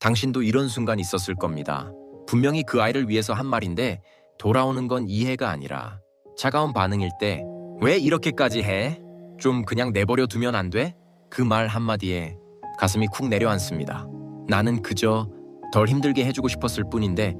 당신도 이런 순간 있었을 겁니다. 분명히 그 아이를 위해서 한 말인데 돌아오는 건 이해가 아니라 차가운 반응일 때 왜 이렇게까지 해? 좀 그냥 내버려 두면 안 돼? 그 말 한마디에 가슴이 쿡 내려앉습니다. 나는 그저 덜 힘들게 해주고 싶었을 뿐인데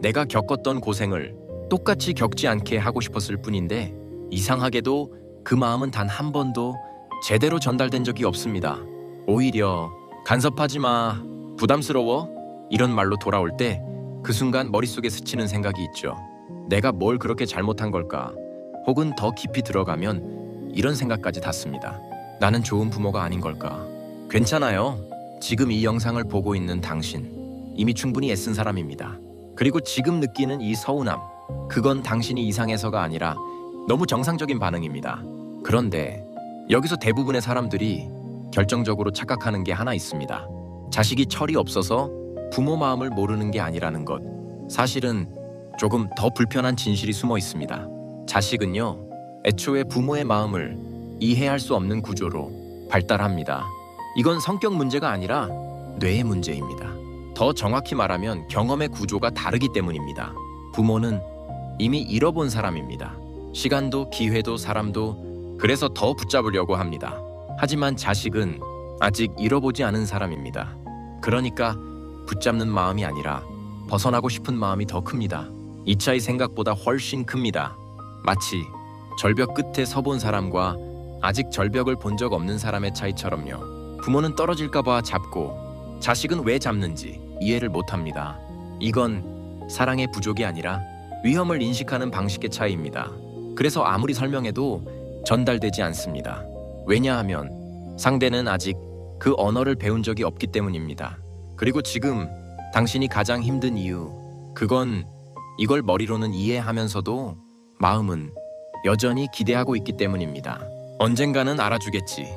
내가 겪었던 고생을 똑같이 겪지 않게 하고 싶었을 뿐인데 이상하게도 그 마음은 단 한 번도 제대로 전달된 적이 없습니다. 오히려 간섭하지 마, 부담스러워 이런 말로 돌아올 때 그 순간 머릿속에 스치는 생각이 있죠. 내가 뭘 그렇게 잘못한 걸까? 혹은 더 깊이 들어가면 이런 생각까지 닿습니다. 나는 좋은 부모가 아닌 걸까? 괜찮아요. 지금 이 영상을 보고 있는 당신 이미 충분히 애쓴 사람입니다. 그리고 지금 느끼는 이 서운함, 그건 당신이 이상해서가 아니라 너무 정상적인 반응입니다. 그런데 여기서 대부분의 사람들이 결정적으로 착각하는 게 하나 있습니다. 자식이 철이 없어서 부모 마음을 모르는 게 아니라는 것. 사실은 조금 더 불편한 진실이 숨어 있습니다. 자식은요, 애초에 부모의 마음을 이해할 수 없는 구조로 발달합니다. 이건 성격 문제가 아니라 뇌의 문제입니다. 더 정확히 말하면 경험의 구조가 다르기 때문입니다. 부모는 이미 잃어본 사람입니다. 시간도 기회도 사람도 그래서 더 붙잡으려고 합니다. 하지만 자식은 아직 잃어보지 않은 사람입니다. 그러니까 붙잡는 마음이 아니라 벗어나고 싶은 마음이 더 큽니다. 이 차이 생각보다 훨씬 큽니다. 마치 절벽 끝에 서본 사람과 아직 절벽을 본 적 없는 사람의 차이처럼요. 부모는 떨어질까 봐 잡고 자식은 왜 잡는지 이해를 못합니다. 이건 사랑의 부족이 아니라 위험을 인식하는 방식의 차이입니다. 그래서 아무리 설명해도 전달되지 않습니다. 왜냐하면 상대는 아직 그 언어를 배운 적이 없기 때문입니다. 그리고 지금 당신이 가장 힘든 이유, 그건 이걸 머리로는 이해하면서도 마음은 여전히 기대하고 있기 때문입니다. 언젠가는 알아주겠지.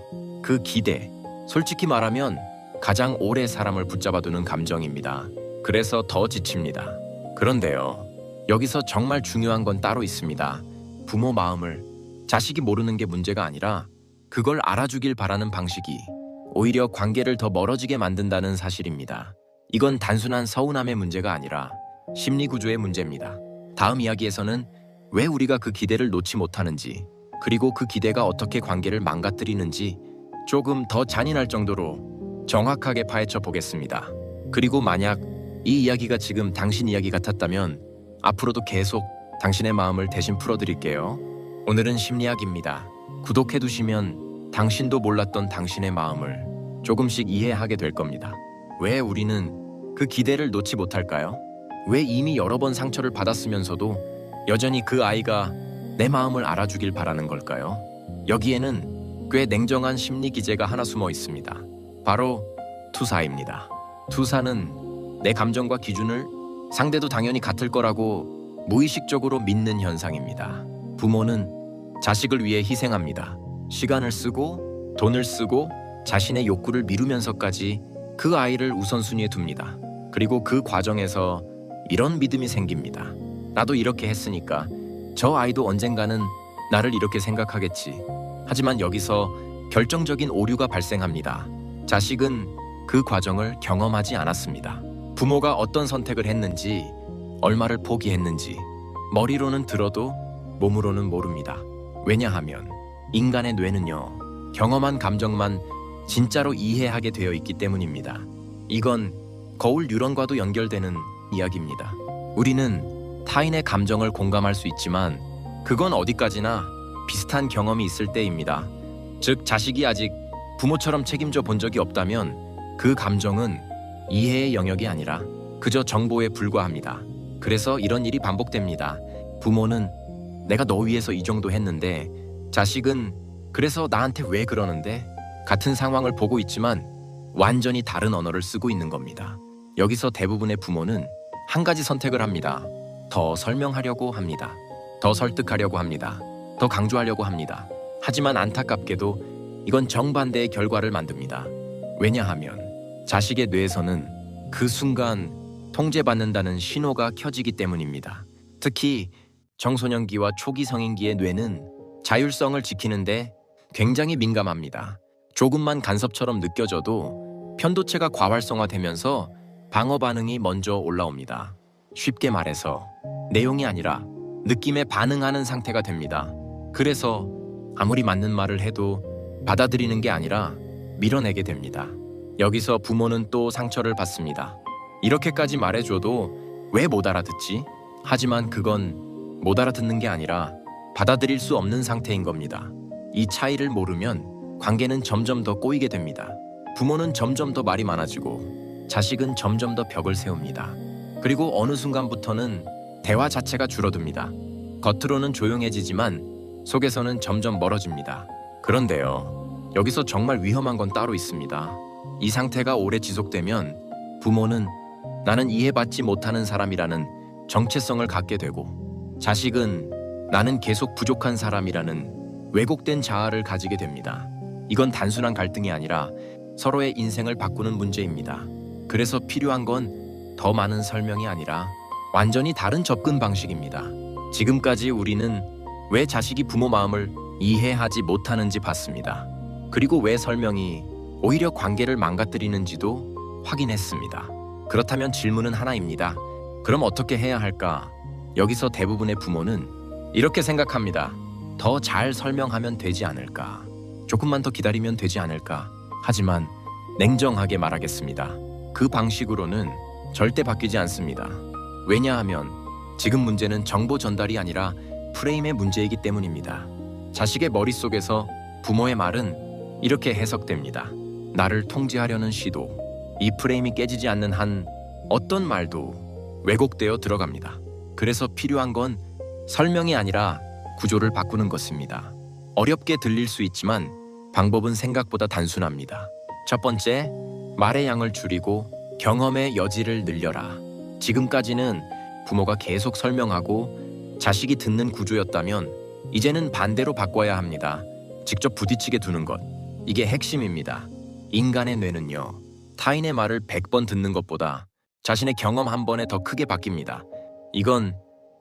그 기대, 솔직히 말하면 가장 오래 사람을 붙잡아두는 감정입니다. 그래서 더 지칩니다. 그런데요, 여기서 정말 중요한 건 따로 있습니다. 부모 마음을 자식이 모르는 게 문제가 아니라 그걸 알아주길 바라는 방식이 오히려 관계를 더 멀어지게 만든다는 사실입니다. 이건 단순한 서운함의 문제가 아니라 심리 구조의 문제입니다. 다음 이야기에서는 왜 우리가 그 기대를 놓지 못하는지, 그리고 그 기대가 어떻게 관계를 망가뜨리는지 조금 더 잔인할 정도로 정확하게 파헤쳐 보겠습니다. 그리고 만약 이 이야기가 지금 당신 이야기 같았다면 앞으로도 계속 당신의 마음을 대신 풀어드릴게요. 오늘은 심리학입니다. 구독해두시면 당신도 몰랐던 당신의 마음을 조금씩 이해하게 될 겁니다. 왜 우리는 그 기대를 놓지 못할까요? 왜 이미 여러 번 상처를 받았으면서도 여전히 그 아이가 내 마음을 알아주길 바라는 걸까요? 여기에는 꽤 냉정한 심리 기제가 하나 숨어 있습니다. 바로 투사입니다. 투사는 내 감정과 기준을 상대도 당연히 같을 거라고 무의식적으로 믿는 현상입니다. 부모는 자식을 위해 희생합니다. 시간을 쓰고 돈을 쓰고 자신의 욕구를 미루면서까지 그 아이를 우선순위에 둡니다. 그리고 그 과정에서 이런 믿음이 생깁니다. 나도 이렇게 했으니까 저 아이도 언젠가는 나를 이렇게 생각하겠지. 하지만 여기서 결정적인 오류가 발생합니다. 자식은 그 과정을 경험하지 않았습니다. 부모가 어떤 선택을 했는지, 얼마를 포기했는지 머리로는 들어도 몸으로는 모릅니다. 왜냐하면 인간의 뇌는요, 경험한 감정만 진짜로 이해하게 되어 있기 때문입니다. 이건 거울 뉴런과도 연결되는 이야기입니다. 우리는 타인의 감정을 공감할 수 있지만 그건 어디까지나 비슷한 경험이 있을 때입니다. 즉, 자식이 아직 부모처럼 책임져 본 적이 없다면 그 감정은 이해의 영역이 아니라 그저 정보에 불과합니다. 그래서 이런 일이 반복됩니다. 부모는 내가 너 위해서 이 정도 했는데, 자식은 그래서 나한테 왜 그러는데? 같은 상황을 보고 있지만 완전히 다른 언어를 쓰고 있는 겁니다. 여기서 대부분의 부모는 한 가지 선택을 합니다. 더 설명하려고 합니다. 더 설득하려고 합니다. 더 강조하려고 합니다. 하지만 안타깝게도 이건 정반대의 결과를 만듭니다. 왜냐하면 자식의 뇌에서는 그 순간 통제받는다는 신호가 켜지기 때문입니다. 특히 청소년기와 초기 성인기의 뇌는 자율성을 지키는데 굉장히 민감합니다. 조금만 간섭처럼 느껴져도 편도체가 과활성화되면서 방어 반응이 먼저 올라옵니다. 쉽게 말해서 내용이 아니라 느낌에 반응하는 상태가 됩니다. 그래서 아무리 맞는 말을 해도 받아들이는 게 아니라 밀어내게 됩니다. 여기서 부모는 또 상처를 받습니다. 이렇게까지 말해줘도 왜 못 알아듣지? 하지만 그건 못 알아듣는 게 아니라 받아들일 수 없는 상태인 겁니다. 이 차이를 모르면 관계는 점점 더 꼬이게 됩니다. 부모는 점점 더 말이 많아지고 자식은 점점 더 벽을 세웁니다. 그리고 어느 순간부터는 대화 자체가 줄어듭니다. 겉으로는 조용해지지만 속에서는 점점 멀어집니다. 그런데요, 여기서 정말 위험한 건 따로 있습니다. 이 상태가 오래 지속되면 부모는 나는 이해받지 못하는 사람이라는 정체성을 갖게 되고 자식은 나는 계속 부족한 사람이라는 왜곡된 자아를 가지게 됩니다. 이건 단순한 갈등이 아니라 서로의 인생을 바꾸는 문제입니다. 그래서 필요한 건 더 많은 설명이 아니라 완전히 다른 접근 방식입니다. 지금까지 우리는 왜 자식이 부모 마음을 이해하지 못하는지 봤습니다. 그리고 왜 설명이 오히려 관계를 망가뜨리는지도 확인했습니다. 그렇다면 질문은 하나입니다. 그럼 어떻게 해야 할까? 여기서 대부분의 부모는 이렇게 생각합니다. 더 잘 설명하면 되지 않을까? 조금만 더 기다리면 되지 않을까? 하지만 냉정하게 말하겠습니다. 그 방식으로는 절대 바뀌지 않습니다. 왜냐하면 지금 문제는 정보 전달이 아니라 프레임의 문제이기 때문입니다. 자식의 머릿속에서 부모의 말은 이렇게 해석됩니다. 나를 통제하려는 시도, 이 프레임이 깨지지 않는 한 어떤 말도 왜곡되어 들어갑니다. 그래서 필요한 건 설명이 아니라 구조를 바꾸는 것입니다. 어렵게 들릴 수 있지만 방법은 생각보다 단순합니다. 첫 번째, 말의 양을 줄이고 경험의 여지를 늘려라. 지금까지는 부모가 계속 설명하고 자식이 듣는 구조였다면 이제는 반대로 바꿔야 합니다. 직접 부딪히게 두는 것. 이게 핵심입니다. 인간의 뇌는요, 타인의 말을 100번 듣는 것보다 자신의 경험 한 번에 더 크게 바뀝니다. 이건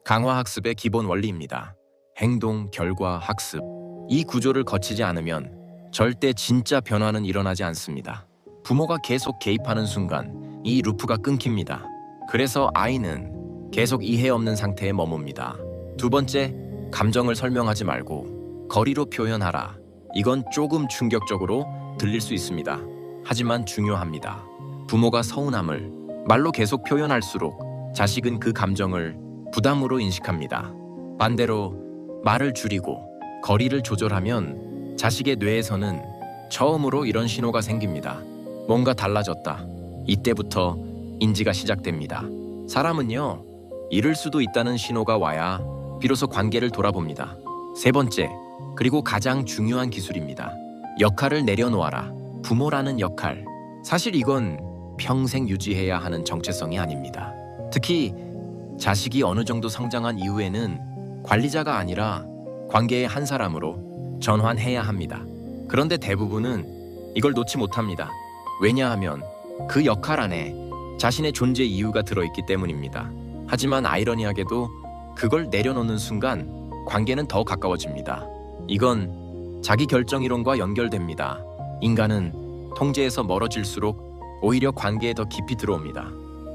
강화학습의 기본 원리입니다. 행동, 결과, 학습. 이 구조를 거치지 않으면 절대 진짜 변화는 일어나지 않습니다. 부모가 계속 개입하는 순간 이 루프가 끊깁니다. 그래서 아이는 계속 이해 없는 상태에 머뭅니다. 두 번째, 감정을 설명하지 말고 거리로 표현하라. 이건 조금 충격적으로 들릴 수 있습니다. 하지만 중요합니다. 부모가 서운함을 말로 계속 표현할수록 자식은 그 감정을 부담으로 인식합니다. 반대로 말을 줄이고 거리를 조절하면 자식의 뇌에서는 처음으로 이런 신호가 생깁니다. 뭔가 달라졌다. 이때부터 인지가 시작됩니다. 사람은요, 잃을 수도 있다는 신호가 와야 비로소 관계를 돌아봅니다. 세 번째, 그리고 가장 중요한 기술입니다. 역할을 내려놓아라. 부모라는 역할. 사실 이건 평생 유지해야 하는 정체성이 아닙니다. 특히 자식이 어느 정도 성장한 이후에는 관리자가 아니라 관계의 한 사람으로 전환해야 합니다. 그런데 대부분은 이걸 놓지 못합니다. 왜냐하면 그 역할 안에 자신의 존재 이유가 들어있기 때문입니다. 하지만 아이러니하게도 그걸 내려놓는 순간 관계는 더 가까워집니다. 이건 자기 결정 이론과 연결됩니다. 인간은 통제에서 멀어질수록 오히려 관계에 더 깊이 들어옵니다.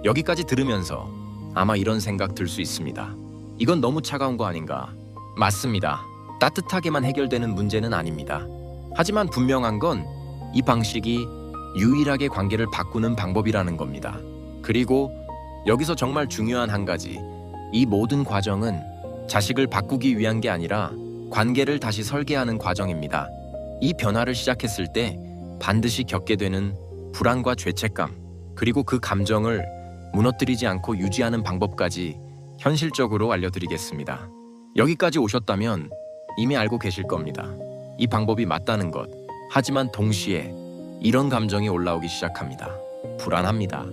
여기까지 들으면서 아마 이런 생각 들 수 있습니다. 이건 너무 차가운 거 아닌가? 맞습니다. 따뜻하게만 해결되는 문제는 아닙니다. 하지만 분명한 건 이 방식이 유일하게 관계를 바꾸는 방법이라는 겁니다. 그리고 여기서 정말 중요한 한 가지, 이 모든 과정은 자식을 바꾸기 위한 게 아니라 관계를 다시 설계하는 과정입니다. 이 변화를 시작했을 때 반드시 겪게 되는 불안과 죄책감, 그리고 그 감정을 무너뜨리지 않고 유지하는 방법까지 현실적으로 알려드리겠습니다. 여기까지 오셨다면 이미 알고 계실 겁니다. 이 방법이 맞다는 것. 하지만 동시에 이런 감정이 올라오기 시작합니다. 불안합니다.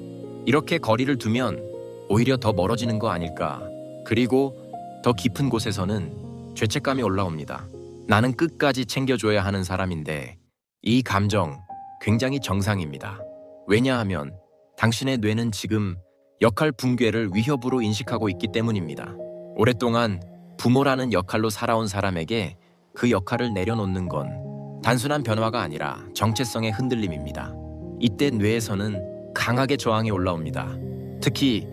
이렇게 거리를 두면 오히려 더 멀어지는 거 아닐까? 그리고 더 깊은 곳에서는 죄책감이 올라옵니다. 나는 끝까지 챙겨줘야 하는 사람인데. 이 감정 굉장히 정상입니다. 왜냐하면 당신의 뇌는 지금 역할 붕괴를 위협으로 인식하고 있기 때문입니다. 오랫동안 부모라는 역할로 살아온 사람에게 그 역할을 내려놓는 건 단순한 변화가 아니라 정체성의 흔들림입니다. 이때 뇌에서는 강하게 저항이 올라옵니다. 특히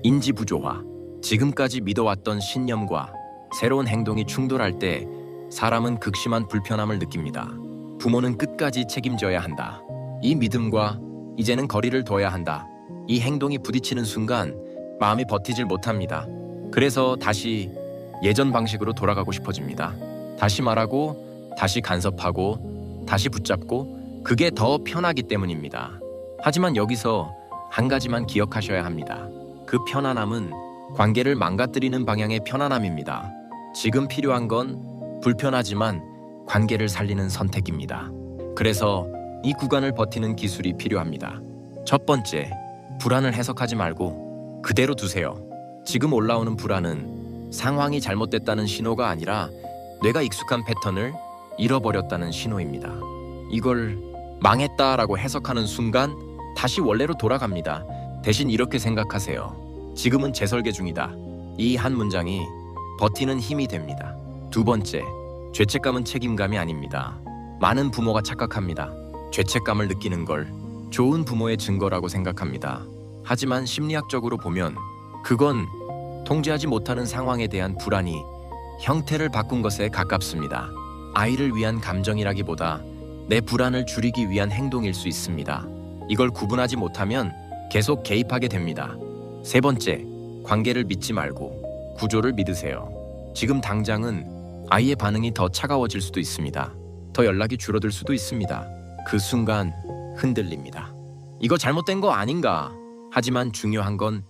인지 부조화, 지금까지 믿어왔던 신념과 새로운 행동이 충돌할 때 사람은 극심한 불편함을 느낍니다. 부모는 끝까지 책임져야 한다. 이 믿음과 이제는 거리를 둬야 한다. 이 행동이 부딪히는 순간 마음이 버티질 못합니다. 그래서 다시 예전 방식으로 돌아가고 싶어집니다. 다시 말하고, 다시 간섭하고, 다시 붙잡고, 그게 더 편하기 때문입니다. 하지만 여기서 한 가지만 기억하셔야 합니다. 그 편안함은 관계를 망가뜨리는 방향의 편안함입니다. 지금 필요한 건 불편하지만 관계를 살리는 선택입니다. 그래서 이 구간을 버티는 기술이 필요합니다. 첫 번째, 불안을 해석하지 말고 그대로 두세요. 지금 올라오는 불안은 상황이 잘못됐다는 신호가 아니라 뇌가 익숙한 패턴을 잃어버렸다는 신호입니다. 이걸 망했다라고 해석하는 순간 다시 원래로 돌아갑니다. 대신 이렇게 생각하세요. 지금은 재설계 중이다. 이 한 문장이 버티는 힘이 됩니다. 두 번째, 죄책감은 책임감이 아닙니다. 많은 부모가 착각합니다. 죄책감을 느끼는 걸 좋은 부모의 증거라고 생각합니다. 하지만 심리학적으로 보면 그건 통제하지 못하는 상황에 대한 불안이 형태를 바꾼 것에 가깝습니다. 아이를 위한 감정이라기보다 내 불안을 줄이기 위한 행동일 수 있습니다. 이걸 구분하지 못하면 계속 개입하게 됩니다. 세 번째, 관계를 믿지 말고 구조를 믿으세요. 지금 당장은 아이의 반응이 더 차가워질 수도 있습니다. 더 연락이 줄어들 수도 있습니다. 그 순간 흔들립니다. 이거 잘못된 거 아닌가? 하지만 중요한 건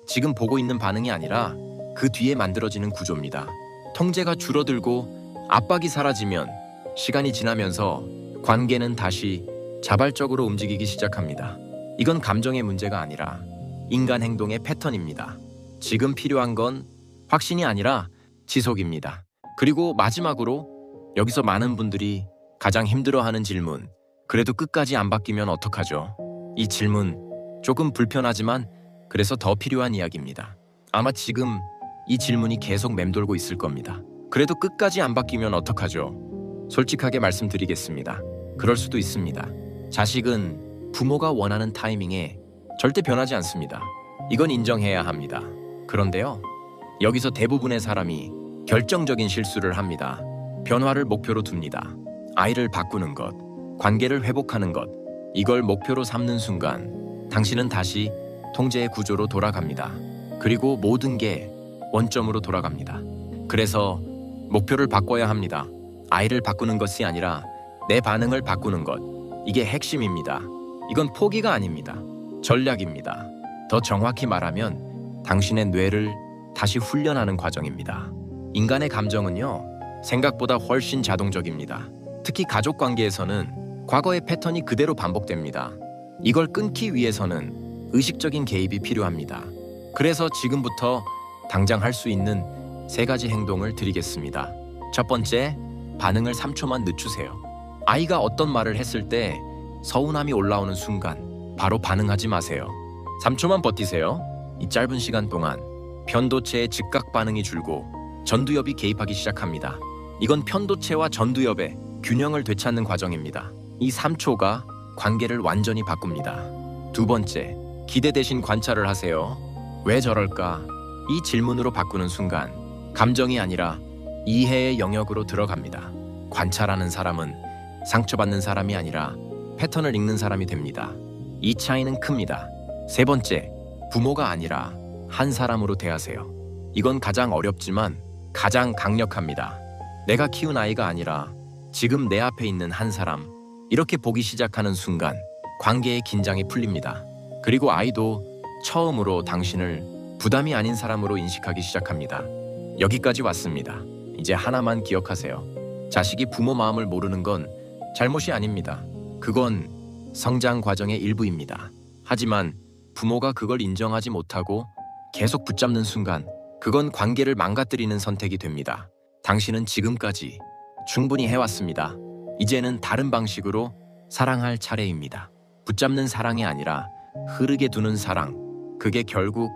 지금 보고 있는 반응이 아니라 그 뒤에 만들어지는 구조입니다. 통제가 줄어들고 압박이 사라지면 시간이 지나면서 관계는 다시 자발적으로 움직이기 시작합니다. 이건 감정의 문제가 아니라 인간 행동의 패턴입니다. 지금 필요한 건 확신이 아니라 지속입니다. 그리고 마지막으로 여기서 많은 분들이 가장 힘들어하는 질문, 그래도 끝까지 안 바뀌면 어떡하죠? 이 질문 조금 불편하지만 그래서 더 필요한 이야기입니다. 아마 지금 이 질문이 계속 맴돌고 있을 겁니다. 그래도 끝까지 안 바뀌면 어떡하죠? 솔직하게 말씀드리겠습니다. 그럴 수도 있습니다. 자식은 부모가 원하는 타이밍에 절대 변하지 않습니다. 이건 인정해야 합니다. 그런데요, 여기서 대부분의 사람이 결정적인 실수를 합니다. 변화를 목표로 둡니다. 아이를 바꾸는 것, 관계를 회복하는 것, 이걸 목표로 삼는 순간 당신은 다시 통제의 구조로 돌아갑니다. 그리고 모든 게 원점으로 돌아갑니다. 그래서 목표를 바꿔야 합니다. 아이를 바꾸는 것이 아니라 내 반응을 바꾸는 것, 이게 핵심입니다. 이건 포기가 아닙니다. 전략입니다. 더 정확히 말하면 당신의 뇌를 다시 훈련하는 과정입니다. 인간의 감정은요, 생각보다 훨씬 자동적입니다. 특히 가족 관계에서는 과거의 패턴이 그대로 반복됩니다. 이걸 끊기 위해서는 의식적인 개입이 필요합니다. 그래서 지금부터 당장 할 수 있는 3가지 행동을 드리겠습니다. 첫 번째, 반응을 3초만 늦추세요. 아이가 어떤 말을 했을 때 서운함이 올라오는 순간 바로 반응하지 마세요. 3초만 버티세요. 이 짧은 시간 동안 편도체의 즉각 반응이 줄고 전두엽이 개입하기 시작합니다. 이건 편도체와 전두엽의 균형을 되찾는 과정입니다. 이 3초가 관계를 완전히 바꿉니다. 두 번째, 기대 대신 관찰을 하세요. 왜 저럴까? 이 질문으로 바꾸는 순간 감정이 아니라 이해의 영역으로 들어갑니다. 관찰하는 사람은 상처받는 사람이 아니라 패턴을 읽는 사람이 됩니다. 이 차이는 큽니다. 세 번째, 부모가 아니라 한 사람으로 대하세요. 이건 가장 어렵지만 가장 강력합니다. 내가 키운 아이가 아니라 지금 내 앞에 있는 한 사람, 이렇게 보기 시작하는 순간 관계의 긴장이 풀립니다. 그리고 아이도 처음으로 당신을 부담이 아닌 사람으로 인식하기 시작합니다. 여기까지 왔습니다. 이제 하나만 기억하세요. 자식이 부모 마음을 모르는 건 잘못이 아닙니다. 그건 성장 과정의 일부입니다. 하지만 부모가 그걸 인정하지 못하고 계속 붙잡는 순간 그건 관계를 망가뜨리는 선택이 됩니다. 당신은 지금까지 충분히 해왔습니다. 이제는 다른 방식으로 사랑할 차례입니다. 붙잡는 사랑이 아니라 흐르게 두는 사랑. 그게 결국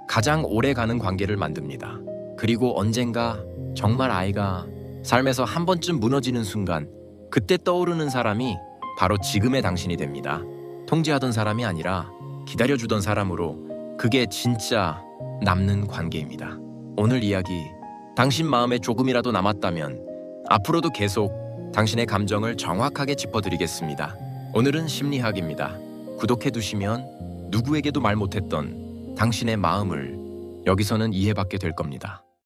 가장 오래가는 관계를 만듭니다. 그리고 언젠가 정말 아이가 삶에서 한 번쯤 무너지는 순간 그때 떠오르는 사람이 바로 지금의 당신이 됩니다. 통제하던 사람이 아니라 기다려주던 사람으로 그게 진짜 남는 관계입니다. 오늘 이야기, 당신 마음에 조금이라도 남았다면 앞으로도 계속 당신의 감정을 정확하게 짚어드리겠습니다. 오늘은 심리학입니다. 구독해두시면 누구에게도 말 못했던 당신의 마음을 여기서는 이해받게 될 겁니다.